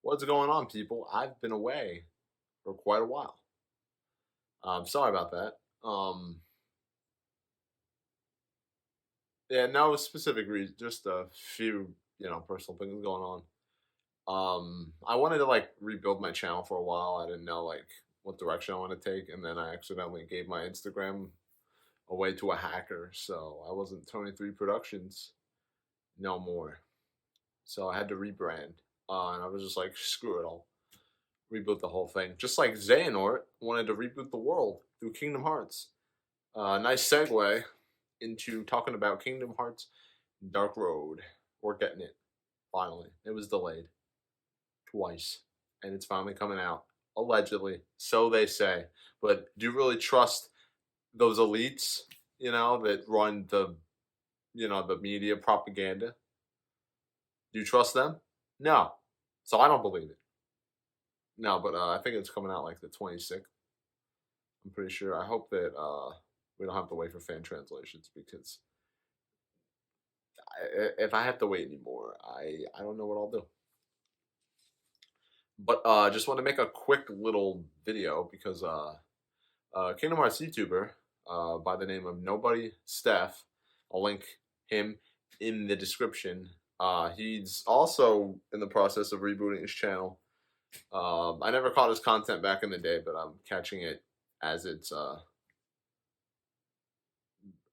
What's going on, people? I've been away for quite a while. Sorry about that. Yeah, no specific reason, just a few, personal things going on. I wanted to rebuild my channel for a while. I didn't know what direction I want to take, and then I accidentally gave my Instagram away to a hacker, so I wasn't 23 Productions no more. So I had to rebrand, and I was just like, screw it all. Reboot the whole thing. Just like Xehanort wanted to reboot the world through Kingdom Hearts. Nice segue into talking about Kingdom Hearts Dark Road. We're getting it. Finally. It was delayed twice. And it's finally coming out. Allegedly. So they say. But do you really trust those elites, that run the media propaganda? Do you trust them? No. So I don't believe it. No, but I think it's coming out like the 26th. I'm pretty sure. I hope that we don't have to wait for fan translations because if I have to wait anymore, I don't know what I'll do. But just want to make a quick little video because Kingdom Hearts YouTuber by the name of Nobody Steph, I'll link him in the description. He's also in the process of rebooting his channel. I never caught his content back in the day, but I'm catching it as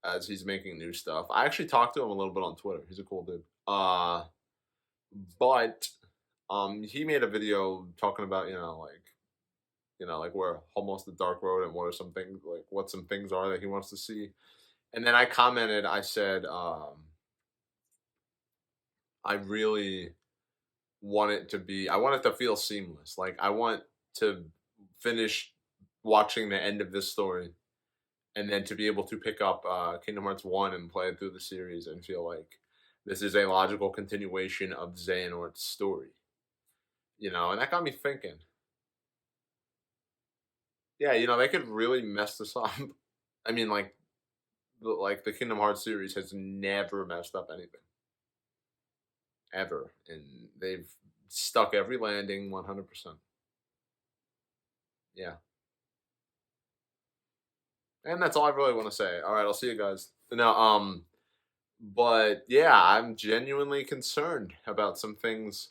as he's making new stuff. I actually talked to him a little bit on Twitter. He's a cool dude. But he made a video talking about like where almost the dark road and what are some things what some things are that he wants to see. And then I commented. I said I really want it to be. I want it to feel seamless. Like I want to finish watching the end of this story and then to be able to pick up Kingdom Hearts 1 and play it through the series and feel like this is a logical continuation of Xehanort's story. And that got me thinking. Yeah, they could really mess this up. I mean, the Kingdom Hearts series has never messed up anything. Ever. And they've stuck every landing 100%. Yeah. And that's all I really want to say. All right, I'll see you guys. Now, but yeah, I'm genuinely concerned about some things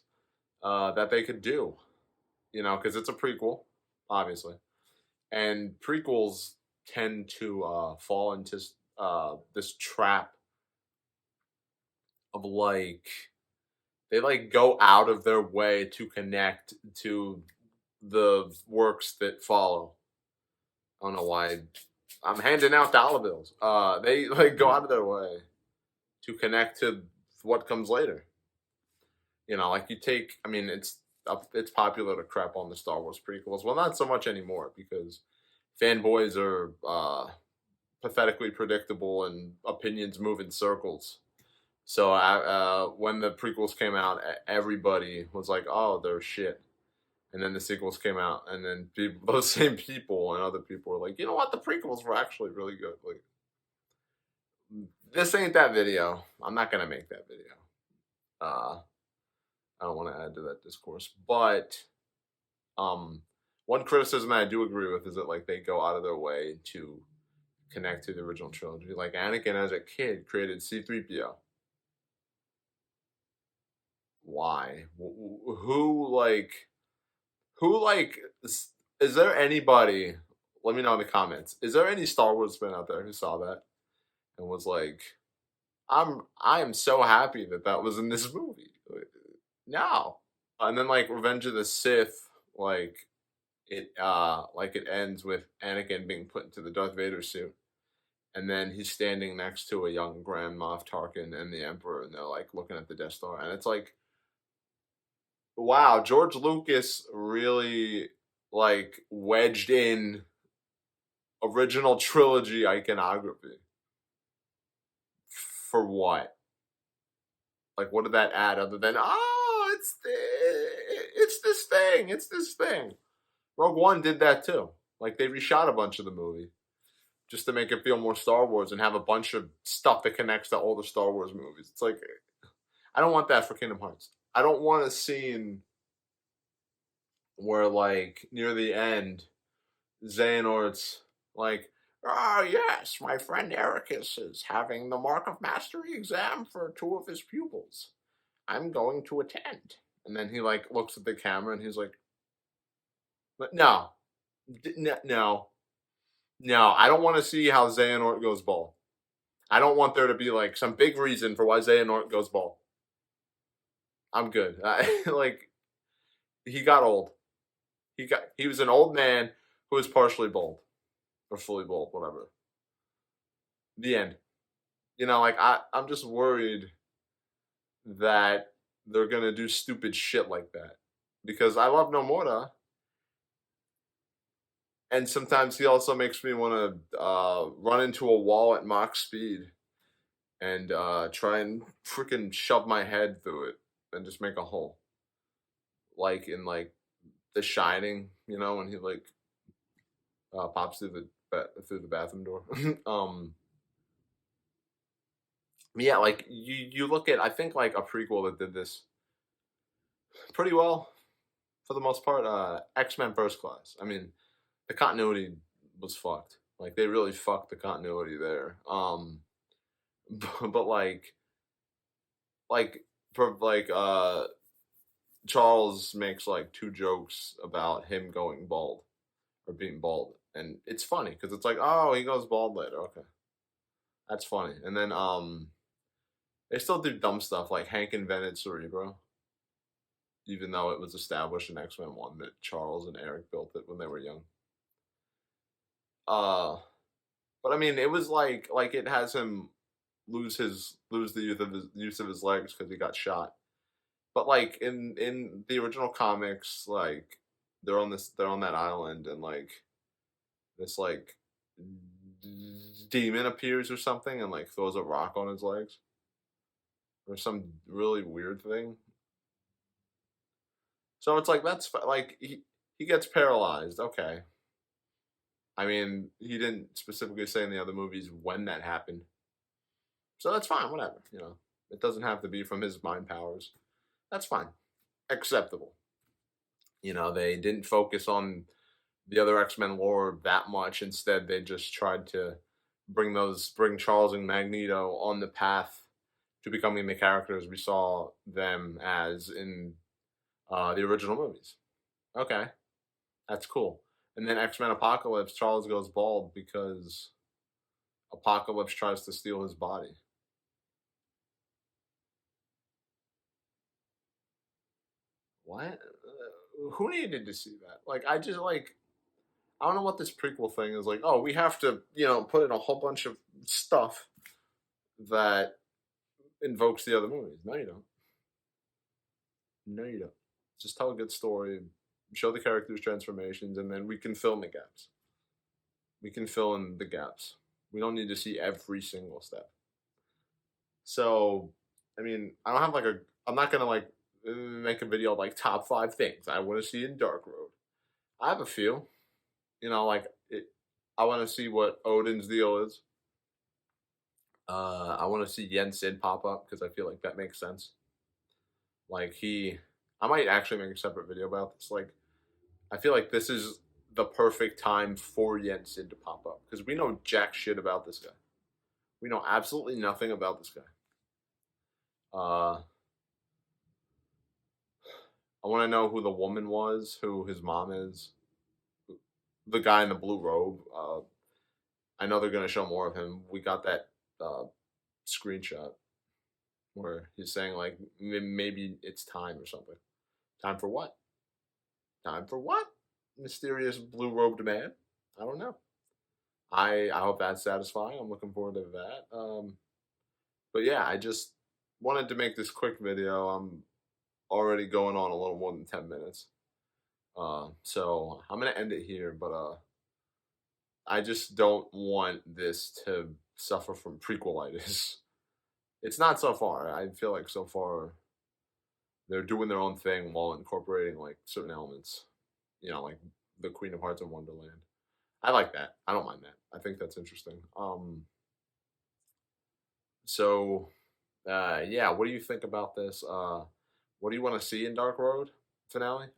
that they could do, because it's a prequel, obviously, and prequels tend to fall into this trap of they go out of their way to connect to the works that follow. I don't know why I'm handing out dollar bills. They go out of their way to connect to what comes later. You take. I mean, it's popular to crap on the Star Wars prequels. Well, not so much anymore because fanboys are pathetically predictable and opinions move in circles. So when the prequels came out, everybody was like, "Oh, they're shit." And then the sequels came out, and then those same people and other people were like, "You know what? The prequels were actually really good." Like, this ain't that video. I'm not gonna make that video. Uh, I don't want to add to that discourse, but um, one criticism I do agree with is that they go out of their way to connect to the original trilogy. Like Anakin as a kid created C-3PO. Why? Is there anybody, let me know in the comments, is there any Star Wars fan out there who saw that and was like, I am so happy that that was in this movie? No. And then Revenge of the Sith, it ends with Anakin being put into the Darth Vader suit, and then he's standing next to a young Grand Moff Tarkin and the Emperor, and they're looking at the Death Star, and it's wow, George Lucas really wedged in original trilogy iconography. For what? What did that add other than it's this thing, it's this thing? Rogue One did that too. They reshot a bunch of the movie just to make it feel more Star Wars and have a bunch of stuff that connects to all the Star Wars movies. It's I don't want that for Kingdom Hearts. I don't want a scene where like near the end, Xehanort's like, "Ah, yes, my friend Ericus is having the Mark of Mastery exam for two of his pupils. I'm going to attend." And then he like looks at the camera and he's like, "But no, no, no, I don't want to see how Xehanort goes bald. I don't want there to be like some big reason for why Xehanort goes bald. I'm good." Like he got old. He was an old man who was partially bald or fully bald, whatever. The end. Like I'm just worried that they're gonna do stupid shit like that because I love Nomura, and sometimes he also makes me want to run into a wall at Mach speed and try and freaking shove my head through it and just make a hole, like in like The Shining, when he like pops through through the bathroom door. um, yeah, like you look at I think like a prequel that did this pretty well for the most part. X-Men First Class. I mean, the continuity was fucked. Like they really fucked the continuity there. But like for like Charles makes like two jokes about him going bald or being bald, and it's funny because it's like, oh, he goes bald later. Okay, that's funny. And then they still do dumb stuff like Hank invented Cerebro, even though it was established in X Men One that Charles and Eric built it when they were young. Uh, but I mean, it was like it has him lose the use of his legs because he got shot. But like in the original comics, like they're on that island and like this like demon appears or something and like throws a rock on his legs or some really weird thing. So it's like like he gets paralyzed. Okay, I mean he didn't specifically say in the other movies when that happened, so that's fine. Whatever, it doesn't have to be from his mind powers. That's fine, acceptable. They didn't focus on the other X-Men lore that much. Instead, they just tried to bring Charles and Magneto on the path to becoming the characters we saw them as in the original movies. Okay, that's cool. And then X-Men Apocalypse, Charles goes bald because Apocalypse tries to steal his body. What? Who needed to see that? Like, I just like I don't know what this prequel thing is like. Oh, we have to, put in a whole bunch of stuff that invokes the other movies. No, you don't. No, you don't. Just tell a good story, show the characters' transformations, and then we can fill in the gaps. We can fill in the gaps. We don't need to see every single step. So, I mean, I don't have like a. I'm not gonna like make a video like top 5 things I want to see in Dark Road. I have a few. Like it. I want to see what Odin's deal is. I want to see Yen Sid pop up because I feel like that makes sense. Like I might actually make a separate video about this. Like, I feel like this is the perfect time for Yen Sid to pop up because we know jack shit about this guy. We know absolutely nothing about this guy. I want to know who the woman was, who his mom is, the guy in the blue robe. I know they're gonna show more of him. We got that uh, screenshot where he's saying like maybe it's time or something. Time for what? Time for what? Mysterious blue robed man. I don't know. I hope that's satisfying. I'm looking forward to that. But yeah, I just wanted to make this quick video. I'm already going on a little more than 10 minutes. So I'm gonna end it here. But I just don't want this to suffer from prequelitis. It's not so far. I feel like so far they're doing their own thing while incorporating like certain elements. Like the Queen of Hearts and Wonderland. I like that. I don't mind that. I think that's interesting. So yeah, what do you think about this? What do you want to see in Dark Road finale?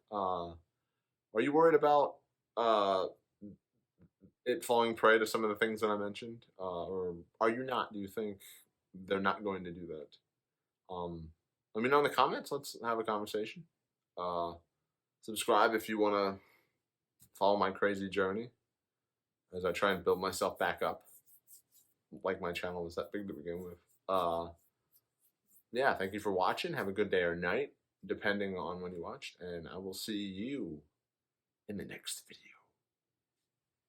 Are you worried about uh, it falling prey to some of the things that I mentioned, or are you not? Do you think they're not going to do that? Let me know in the comments. Let's have a conversation. Uh, Subscribe if you want to follow my crazy journey as I try and build myself back up. Like my channel was that big to begin with. Yeah, thank you for watching. Have a good day or night, depending on when you watched, and I will see you in the next video.